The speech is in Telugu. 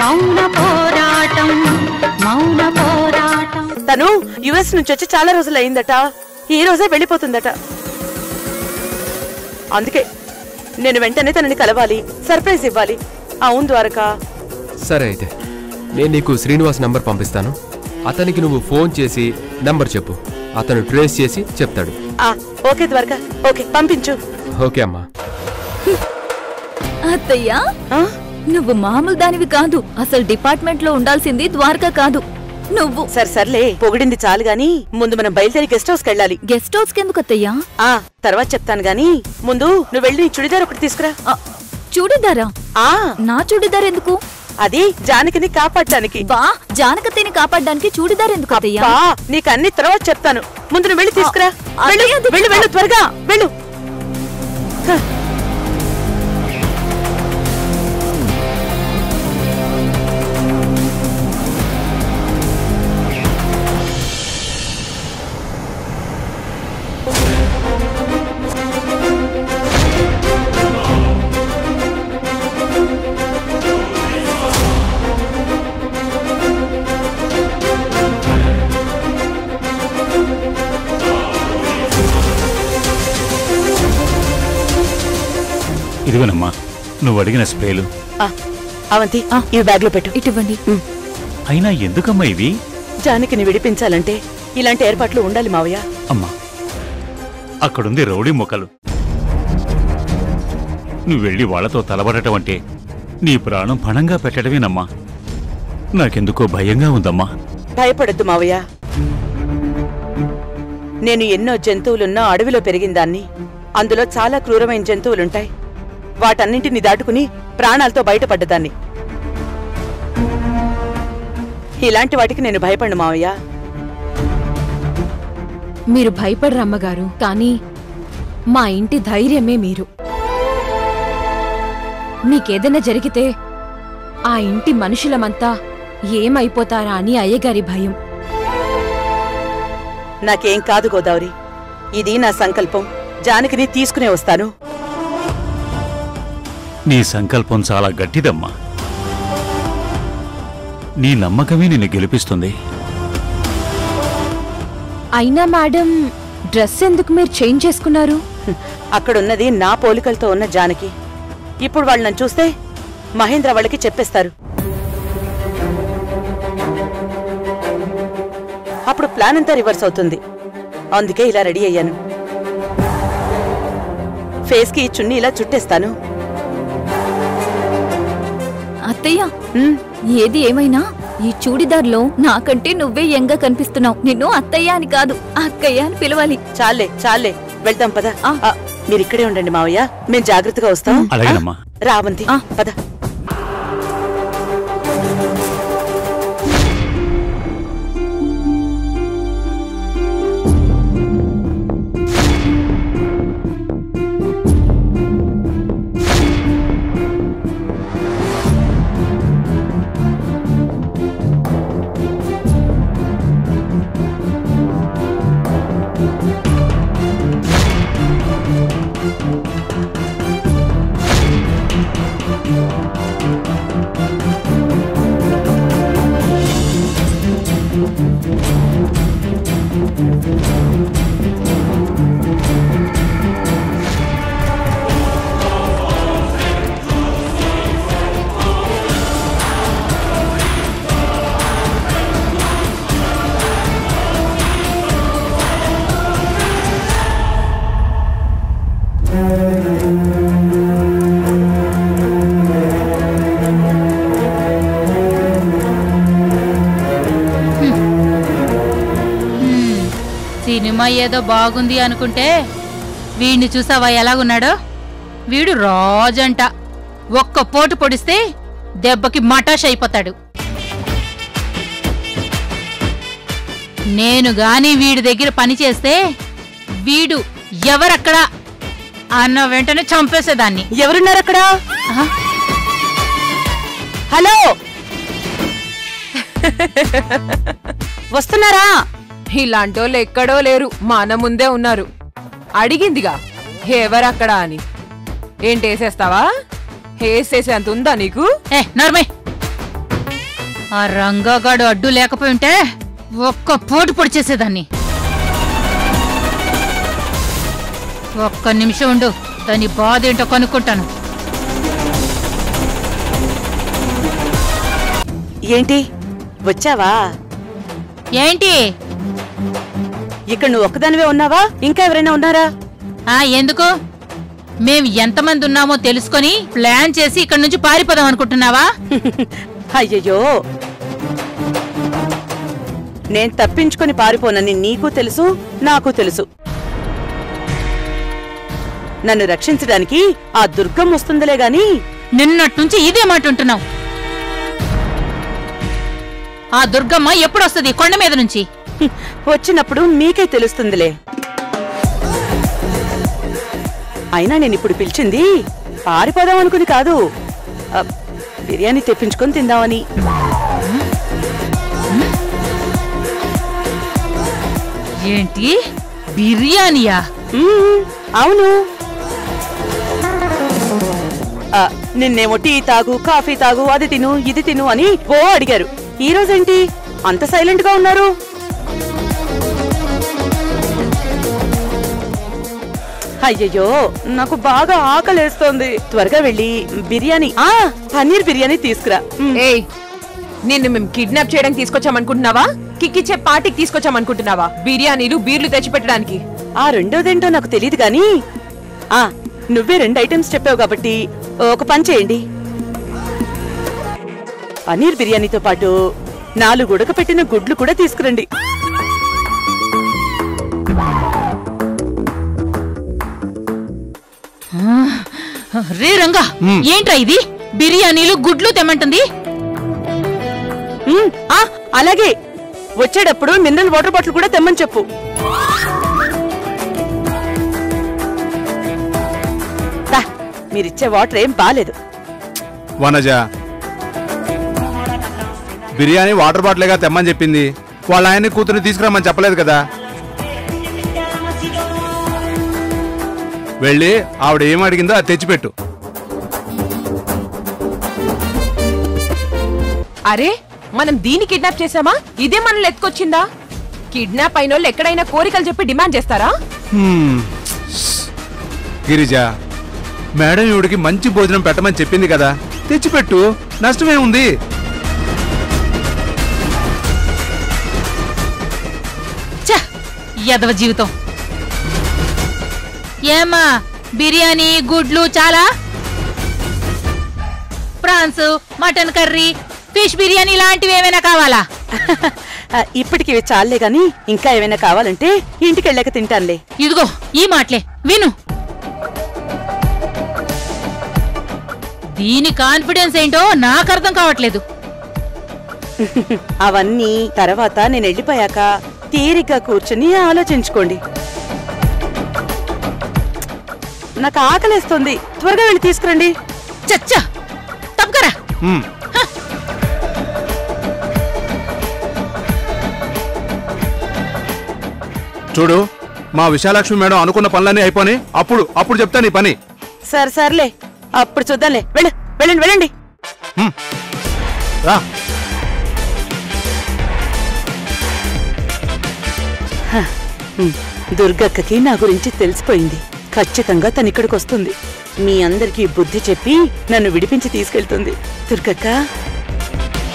మౌన పోరాటం మౌన పోరాటం. తను యుఎస్ నుంచి వచ్చి చాలా రోజులు అయిందట. ఈ రోజే వెళ్ళిపోతుందట. అందుకే నేను వెంటనే తనని కలవాలి, సర్ప్రైజ్ ఇవ్వాలి. అవును ద్వారకా. సరే అయితే నేను నీకు శ్రీనివాస్ నంబర్ పంపిస్తాను. అతనికి నువ్వు ఫోన్ చేసి నంబర్ చెప్పు. అతను ట్రేస్ చేసి చెప్తాడు. ఓకే ద్వారకా, ఓకే పంపించు. ఓకే అమ్మా. అత్తయ్యా, నువ్వు మామూలు దానివి కాదు. అసలు డిపార్ట్మెంట్ లో ఉండాల్సింది ద్వారకా కాదు, నువ్వు. సర్లే, పొగిడింది చాలు గాని ముందు మనం బయలుదేరి గెస్ట్ హౌస్ కెళ్ళాలి. గెస్ట్ హౌస్ కెందుకు అత్తయ్యా? తర్వాత చెప్తాను గాని ముందు నువ్వు వెళ్ళి నీ చుడిదార్ ఒకటి తీసుకురా. చూడిదారా? నా చూడిదార్ ఎందుకు? అది జానకిని కాపాడడానికి. జానకత్తని కాపాడడానికి చూడిదార్ ఎందుకు అత్తయ్యా? నీకు అన్ని తర్వాత చెప్తాను. ముందు నువ్వు వెళ్ళి తీసుకురా. వెళ్ళు త్వరగా వెళ్ళు. ఇదిగోనమ్మా నువ్వు అడిగిన స్ప్రేలు. అవంతి, ఇవి బ్యాగ్ లో పెట్టు. ఇటువంటి అయినా ఎందుకమ్మా ఇవి? జానకిని విడిపించాలంటే ఇలాంటి ఏర్పాట్లు ఉండాలి మావయ్య. అమ్మా, అక్కడుంది రౌడీ మొక్కలు. నువ్వు వెళ్ళి వాళ్లతో తలబడటం అంటే నీ ప్రాణం పణంగా పెట్టడమేనమ్మా. నాకెందుకో భయంగా ఉందమ్మా. భయపడద్దు మావయ్య. నేను ఎన్నో జంతువులున్న అడవిలో పెరిగిందాన్ని. అందులో చాలా క్రూరమైన జంతువులుంటాయి. వాటన్నింటినీ దాటుకుని ప్రాణాలతో బయటపడ్డదాన్ని. ఇలాంటి వాటికి నేను భయపడ్ను మావయ్య. మీరు భయపడరు అమ్మగారు, కానీ మా ఇంటి ధైర్యమే మీరు. మీకేదైనా జరిగితే ఆ ఇంటి మనుషులమంతా ఏమైపోతారా అని అయ్యగారి భయం. నాకేం కాదు గోదావరి, ఇది నా సంకల్పం. జానకిని తీసుకునే వస్తాను. నీ సంకల్పం చాలా గట్టిదమ్మా. నీ నమ్మకమే నిన్ను గెలిపిస్తుంది. అయినా మేడం, డ్రెస్ ఎందుకు మీరు చేంజ్ చేసుకున్నారు? అక్కడున్నది నా పోలికలతో ఉన్న జానకి. ఇప్పుడు వాళ్ళు నన్ను చూస్తే మహేంద్ర వాళ్ళకి చెప్పేస్తారు. అప్పుడు ప్లాన్ అంతా రివర్స్ అవుతుంది. అందుకే ఇలా రెడీ అయ్యాను. ఫేస్ కి చున్నీ ఇలా చుట్టేస్తాను. అత్తయ్య, ఏది ఏమైనా ఈ చూడిదార్లో నాకంటే నువ్వే యంగా కనిపిస్తున్నావు. నిన్ను అత్తయ్య అని కాదు, అక్కయ్య అని పిలవాలి. చాలే వెళ్దాం పద. మీరిక్కడే ఉండండి మావయ్య, మేము జాగ్రత్తగా వస్తాం. రావంతి పద. సినిమా ఏదో బాగుంది అనుకుంటే వీడిని చూసావా ఎలాగున్నాడో? వీడు రాజంట. ఒక్క పోటు పొడిస్తే దెబ్బకి మటాష్ అయిపోతాడు. నేను గాని వీడి దగ్గర పని చేస్తే వీడు ఎవరక్కడా అన్న వెంటనే చంపేసేదాన్ని. ఎవరున్నారక్కడ? హలో, వస్తున్నారా? ఇలాంటోళ్ళు ఎక్కడో లేరు, మన ముందే ఉన్నారు. అడిగిందిగా ఎవరక్కడా అని. ఏంటేసేస్తావా? వేసేసేంత ఉందా నీకు? నర్మే, ఆ రంగాగాడు అడ్డు లేకపోయి ఉంటే ఒక్క పోటు పొడిచేసేదాన్ని. ఒక్క నిమిషం ఉండు, దాని బాధ ఏంటో కనుక్కుంటాను. ఏంటి వచ్చావా? ఏంటి ఇక్కడ నువ్వు ఒక్కదానివే ఉన్నావా? ఇంకా ఎవరైనా ఉన్నారా? ఎందుకు? మేం ఎంతమంది ఉన్నామో తెలుసుకొని ప్లాన్ చేసి ఇక్కడి నుంచి పారిపోదాం అనుకుంటున్నావా? అయ్యయ్యో, నేను తప్పించుకొని పారిపోనని నీకు తెలుసు, నాకు తెలుసు. నన్ను రక్షించడానికి ఆ దుర్గం వస్తుందిలే గాని. నిన్నట్నుంచి ఇదే మాట ఉంటున్నావు. ఆ దుర్గమ్మ ఎప్పుడొస్తుంది కొండ మీద నుంచి? వచ్చినప్పుడు మీకే తెలుస్తుందిలే. అయినా నేనిప్పుడు పిలిచింది పారిపోదాం అనుకుని కాదు, బిర్యానీ తెప్పించుకొని తిందామని. ఏంటి బిర్యానీయా? అవును. నిన్నేమో టీ తాగు, కాఫీ తాగు, అది తిను, ఇది తిను అని ఓ అడిగారు. ఈ రోజేంటి అంత సైలెంట్ గా ఉన్నారు? అయ్యయ్యో, నాకు బాగా ఆకలేస్తోంది. త్వరగా వెళ్ళి బిర్యానీ, పన్నీర్ బిర్యానీ తీసుకురా. ఏయ్, నిన్ను మేము కిడ్నాప్ చేయడానికి తీసుకొచ్చామనుకుంటున్నావా? కిక్కిచ్చే పార్టీకి తీసుకొచ్చామనుకుంటున్నావా? బిర్యానీలు బీర్లు తెచ్చిపెట్టడానికి. ఆ రెండోదేంటో నాకు తెలియదు గాని నువ్వే 2 ఐటమ్స్ చెప్పావు కాబట్టి ఒక పని చేయండి. పన్నీర్ బిర్యానీతో పాటు 4 ఉడకపెట్టిన గుడ్లు కూడా తీసుకురండి. రే రంగా, ఏంట్రా ఇది? బిర్యానీలు గుడ్లు తెమ్మంటుంది. అలాగే వచ్చేటప్పుడు మినరల్ వాటర్ బాటిల్ కూడా తెమ్మని చెప్పు. మీరిచ్చే వాటర్ ఏం బాలేదు. వనజ, బిర్యానీ వాటర్ బాటిల్గా తెమ్మని చెప్పింది. వాళ్ళ ఆయన్ని కూతురు తీసుకురామని చెప్పలేదు కదా. వెళ్ళి ఆవిడ ఏం అడిగిందో అది తెచ్చిపెట్టు. అరే, మనం దీన్ని కిడ్నాప్ చేసామా? ఇదే మనల్ని ఎత్తుకొచ్చిందా? కిడ్నాప్ అయిన వాళ్ళు ఎక్కడైనా కోరికలు చెప్పి డిమాండ్ చేస్తారా? గిరిజ, మేడం ఈవిడికి మంచి భోజనం పెట్టమని చెప్పింది కదా, తెచ్చిపెట్టు. నష్టమే ఉంది. యదవ జీవితం. ఏమా, బిర్యానీ గుడ్లు చాలా? Prawns, mutton curry, fish biryani లాంటివి ఏమైనా కావాలా? ఇప్పటికి ఇవి చాలే గాని ఇంకా ఏమైనా కావాలంటే ఇంటికి వెళ్ళాక తింటానులే. ఇదిగో ఈ మాటలే విను. దీని కాన్ఫిడెన్స్ ఏంటో నాకు అర్థం కావట్లేదు. అవన్నీ తర్వాత నేను వెళ్ళిపోయాక తీరిగ్గా కూర్చుని ఆలోచించుకోండి. నాకు ఆకలేస్తుంది, త్వరగా వెళ్ళి తీసుకురండి. చచ్చా, తప్పకరా. చూడు, మా విశాలక్ష్మి మేడం అనుకున్న పనులన్నీ అయిపోయి అప్పుడు చెప్తా నీ పని. సర్లే, అప్పుడు చూద్దాంలే. వెళ్ళండి వెళ్ళండి. రా. దుర్గక్కకి నా గురించి తెలిసిపోయింది. ఖచ్చితంగా తను ఇక్కడికి వస్తుంది. మీ అందరికీ బుద్ధి చెప్పి నన్ను విడిపించి తీసుకెళ్తుంది. దుర్గక్క,